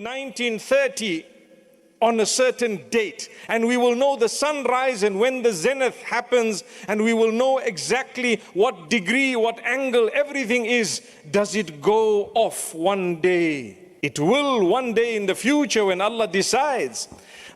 1930 on a certain date, and we will know the sunrise and when the zenith happens, and we will know exactly what degree, what angle everything is. Does it go off one day? It will one day in the future when Allah decides.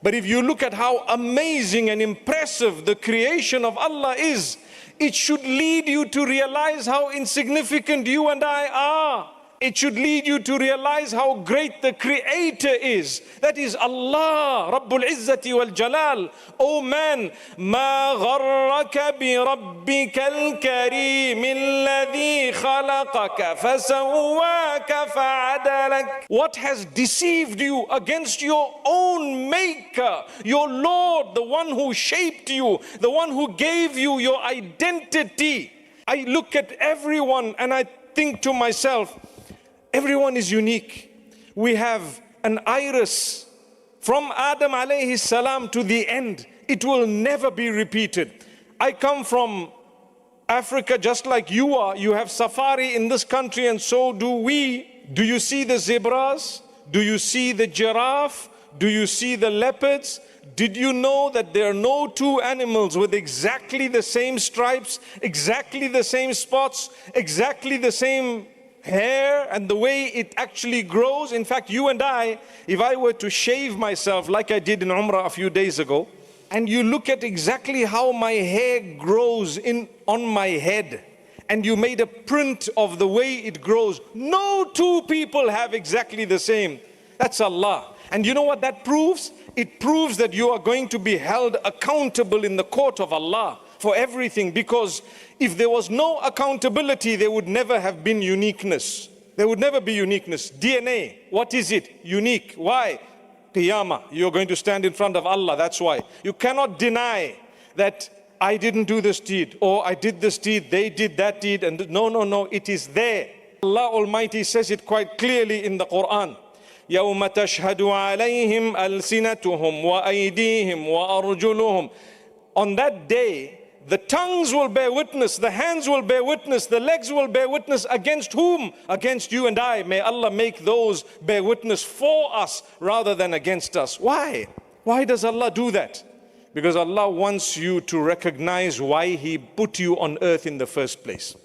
But if you look at how amazing and impressive the creation of Allah is, it should lead you to realize how insignificant you and I are. It should lead you to realize how great the Creator is. That is Allah, Rabbul Izzati wal Jalal. Oh man, ما غرك بربك الكريم الذي خلقك فسواك فعدلك. What has deceived you against your own Maker, your Lord, the one who shaped you, the one who gave you your identity? I look at everyone and I think to myself, everyone is unique. We have an iris from Adam alayhi salam to the end. It will never be repeated. I come from Africa just like you are. You have safari in this country and so do we. Do you see the zebras? Do you see the giraffe? Do you see the leopards? Did you know that there are no two animals with exactly the same stripes, exactly the same spots, exactly the same hair and the way it actually grows? In fact, you and I, if I were to shave myself like I did in Umrah a few days ago, and you look at exactly how my hair grows on my head, and you made a print of the way it grows, no two people have exactly the same. That's Allah. And you know what that proves? It proves that you are going to be held accountable in the court of Allah for everything, because if there was no accountability, there would never have been uniqueness. There would never be uniqueness. DNA, what is it? Unique. Why? Qiyamah. You're going to stand in front of Allah, that's why. You cannot deny that I didn't do this deed, or I did this deed, they did that deed, and no, it is there. Allah Almighty says it quite clearly in the Quran. يَوْمَ تَشْهَدُ عَلَيْهِمْ أَلْسِنَتُهُمْ وَأَيْدِيهِمْ وَأَرْجُلُهُمْ. On that day, the tongues will bear witness, the hands will bear witness, the legs will bear witness. Against whom? Against you and I. May Allah make those bear witness for us rather than against us. Why? Why does Allah do that? Because Allah wants you to recognize why He put you on earth in the first place.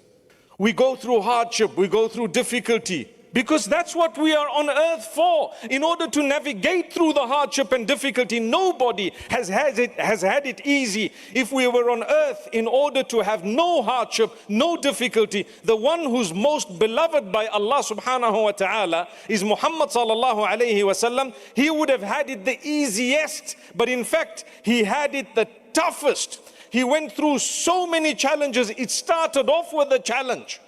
We go through hardship, we go through difficulty, because that's what we are on earth for, in order to navigate through the hardship and difficulty. Nobody has had it easy. If we were on earth in order to have no hardship, no difficulty, the one who's most beloved by Allah subhanahu wa ta'ala is Muhammad sallallahu alayhi wasallam. He would have had it the easiest, but in fact, he had it the toughest. He went through so many challenges. It started off with a challenge.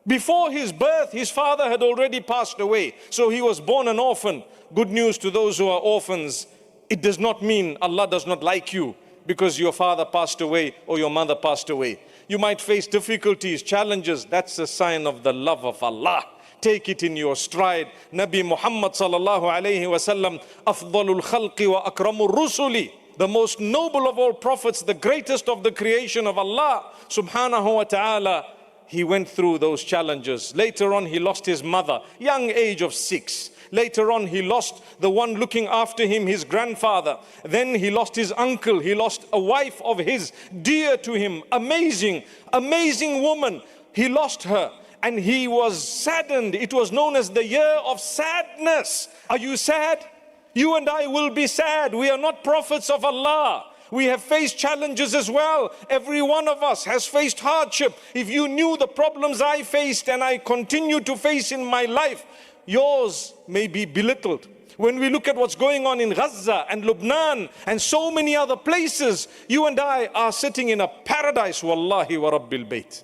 Before his birth, his father had already passed away. So he was born an orphan. Good news to those who are orphans. It does not mean Allah does not like you because your father passed away or your mother passed away. You might face difficulties, challenges. That's a sign of the love of Allah. Take it in your stride. Nabi Muhammad sallallahu alayhi wa sallam, afdalul khalqi wa akramur rusuli. The most noble of all prophets, the greatest of the creation of Allah subhanahu wa ta'ala. He went through those challenges. Later on, he lost his mother, young age of 6. Later on, he lost the one looking after him, his grandfather. Then he lost his uncle. He lost a wife of his, dear to him, amazing woman. He lost her and he was saddened. It was known as the year of sadness. Are you sad? You and I will be sad. We are not prophets of Allah. We have faced challenges as well. Every one of us has faced hardship. If you knew the problems I faced and I continue to face in my life, yours may be belittled. When we look at what's going on in Gaza and Lebanon and so many other places, you and I are sitting in a paradise, wallahi wa rabbil bayt.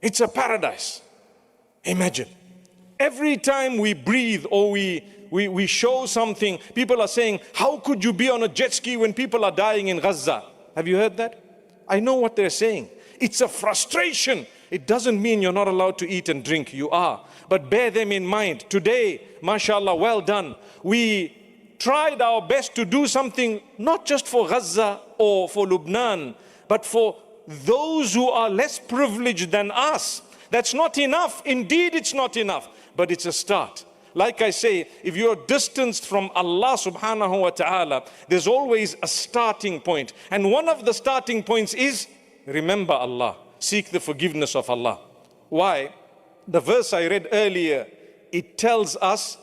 It's a paradise. Imagine. Every time we breathe or we show something, people are saying, how could you be on a jet ski when people are dying in Gaza? Have you heard that? I know what they're saying. It's a frustration. It doesn't mean you're not allowed to eat and drink. You are. But bear them in mind. Today, mashallah, well done. We tried our best to do something not just for Gaza or for Lebanon, but for those who are less privileged than us. That's not enough. Indeed, it's not enough. But it's a start. Like I say, if you're distanced from Allah subhanahu wa ta'ala, there's always a starting point. And one of the starting points is, remember Allah. Seek the forgiveness of Allah. Why? The verse I read earlier, it tells us,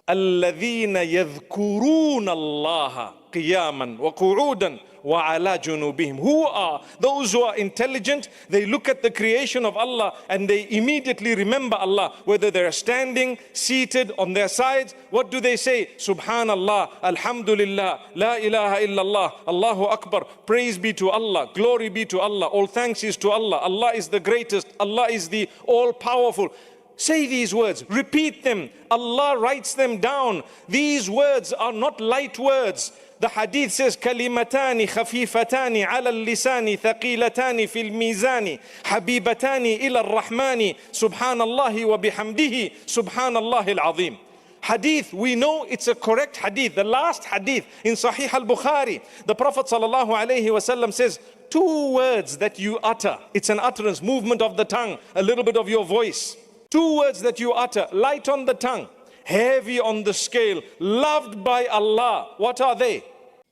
الَّذِينَ يَذْكُرُونَ اللَّهَ قِيَامًا وَقُعُودًا وَعَلَى جُنُوبِهِمْ. Who are those who are intelligent? They look at the creation of Allah and they immediately remember Allah, whether they're standing, seated, on their sides. What do they say? Subhanallah, Alhamdulillah, La ilaha illallah, Allahu Akbar. Praise be to Allah, glory be to Allah, all thanks is to Allah. Allah is the greatest, Allah is the all-powerful. Say these words, repeat them. Allah writes them down. These words are not light words. The hadith says, كَلِمَتَانِ خَفِيفَتَانِ عَلَى اللِّسَانِ ثَقِيلَتَانِ فِي الْمِيزَانِ حَبِيبَتَانِ إِلَى الرَّحْمَانِ سُبْحَانَ اللَّهِ وَبِحَمْدِهِ سُبْحَانَ اللَّهِ الْعَظِيمِ. Hadith, we know it's a correct hadith. The last hadith in Sahih al-Bukhari, the Prophet ﷺ says, 2 words that you utter. It's an utterance, movement of the tongue, a little bit of your voice. 2 words that you utter, light on the tongue, heavy on the scale, loved by Allah. What are they?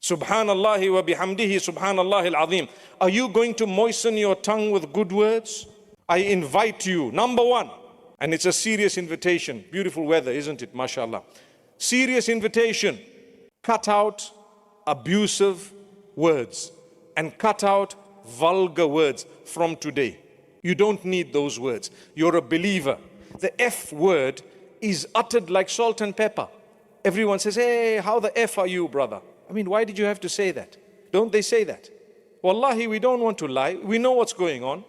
Subhanallah wa bihamdihi, subhanallah al-azim. Are you going to moisten your tongue with good words? I invite you, number 1, and it's a serious invitation. Beautiful weather, isn't it? MashaAllah. Serious invitation. Cut out abusive words and cut out vulgar words from today. You don't need those words. You're a believer. The F word is uttered like salt and pepper. Everyone says, hey, how the F are you, brother? I mean, why did you have to say that? Don't they say that? Wallahi, we don't want to lie. We know what's going on.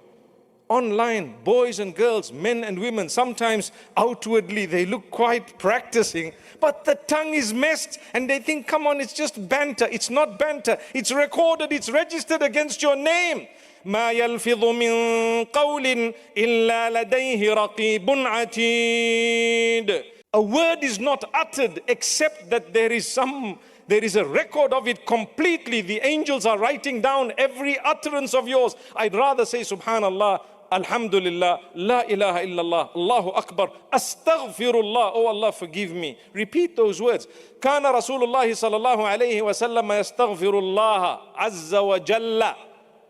Online, boys and girls, men and women, sometimes outwardly they look quite practicing, but the tongue is messed and they think, come on, it's just banter. It's not banter. It's recorded. It's registered against your name. ما يلفظ من قول إلا لديه رقيب عتيد. A word is not uttered except that there is a record of it completely. The angels are writing down every utterance of yours. I'd rather say Subhanallah, Alhamdulillah, La ilaha illallah, Allahu Akbar, Astaghfirullah, oh Allah forgive me. Repeat those words. كان رسول الله صلى الله عليه وسلم يستغفر الله عز وجل.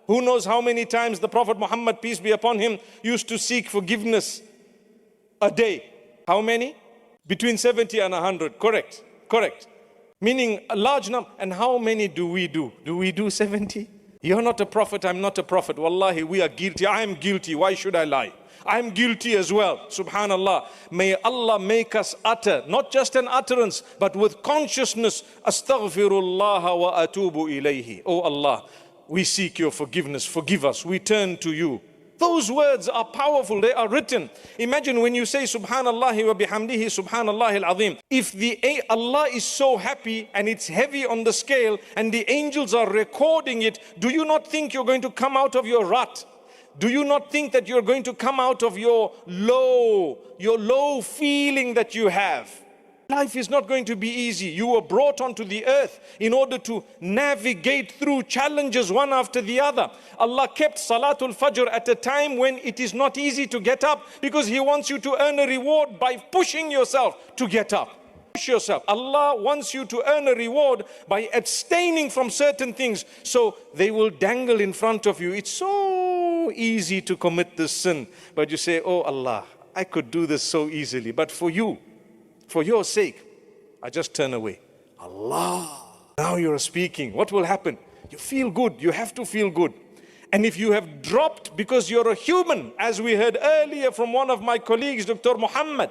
Who knows how many times the Prophet Muhammad, peace be upon him, used to seek forgiveness a day? How many? Between 70 and 100. Correct. Correct. Meaning a large number. And how many do we do? Do we do 70? You're not a prophet, I'm not a prophet. Wallahi, we are guilty. I am guilty. Why should I lie? I'm guilty as well. Subhanallah. May Allah make us utter, not just an utterance, but with consciousness. Astaghfirullah wa atubu ilayhi. Oh Allah, we seek your forgiveness. Forgive us. We turn to you. Those words are powerful. They are written. Imagine when you say Subhanallah wa bihamdihi, Subhanallah al-azim. If Allah is so happy and it's heavy on the scale and the angels are recording it, do you not think you're going to come out of your rut? Do you not think that you're going to come out of your low feeling that you have? Life is not going to be easy. You were brought onto the earth in order to navigate through challenges one after the other. Allah kept Salatul Fajr at a time when it is not easy to get up, because He wants you to earn a reward by pushing yourself to get up. Push yourself. Allah wants you to earn a reward by abstaining from certain things. So they will dangle in front of you. It's so easy to commit this sin. But you say, oh Allah, I could do this so easily. But for you, for your sake, I just turn away. Allah. Now you're speaking. What will happen? You feel good. You have to feel good. And if you have dropped because you're a human, as we heard earlier from one of my colleagues, Dr. Muhammad,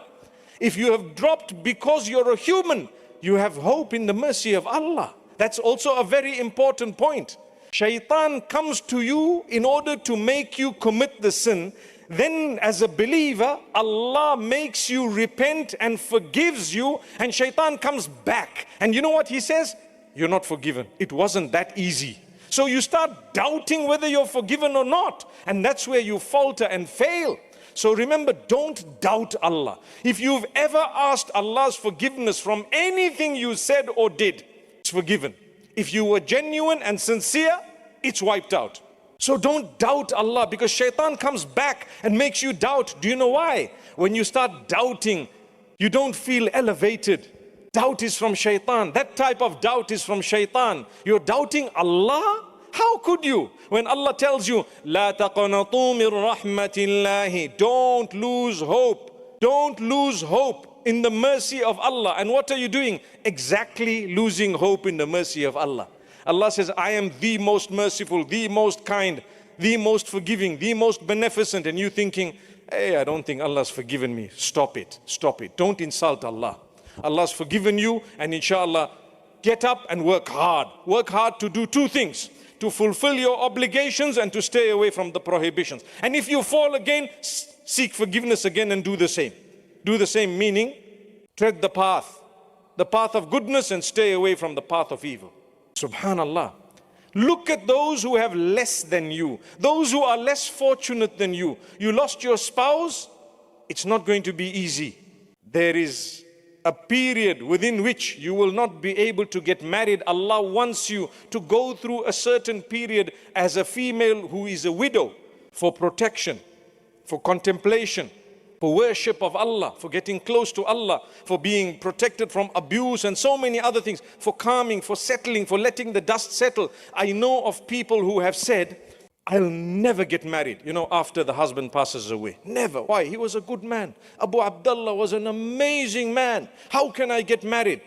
if you have dropped because you're a human, you have hope in the mercy of Allah. That's also a very important point. Shaitan comes to you in order to make you commit the sin. Then as a believer, Allah makes you repent and forgives you, and shaitan comes back. And you know what he says? You're not forgiven. It wasn't that easy. So you start doubting whether you're forgiven or not. And that's where you falter and fail. So remember, don't doubt Allah. If you've ever asked Allah's forgiveness from anything you said or did, it's forgiven. If you were genuine and sincere, it's wiped out. So don't doubt Allah, because shaitan comes back and makes you doubt. Do you know why? When you start doubting, You don't feel elevated. Doubt is from shaitan. That type of doubt is from shaitan. You're doubting Allah? How could you? When Allah tells you, لا تقنطوا من رحمة الله, don't lose hope. Don't lose hope in the mercy of Allah. And what are you doing? Exactly losing hope in the mercy of Allah. Allah says, I am the most merciful, the most kind, the most forgiving, the most beneficent. And you thinking, hey, I don't think Allah's forgiven me. Stop it. Stop it. Don't insult Allah. Allah's forgiven you, and inshallah, get up and work hard. Work hard to do two things: to fulfill your obligations and to stay away from the prohibitions. And if you fall again, seek forgiveness again and do the same. Do the same, meaning tread the path of goodness, and stay away from the path of evil. Subhanallah. Look at those who have less than you, those who are less fortunate than you. You lost your spouse, it's not going to be easy. There is a period within which you will not be able to get married. Allah wants you to go through a certain period as a female who is a widow, for protection, for contemplation, for worship of Allah, for getting close to Allah, for being protected from abuse and so many other things, for calming, for settling, for letting the dust settle. I know of people who have said, I'll never get married, after the husband passes away. Never. Why? He was a good man. Abu Abdullah was an amazing man. How can I get married?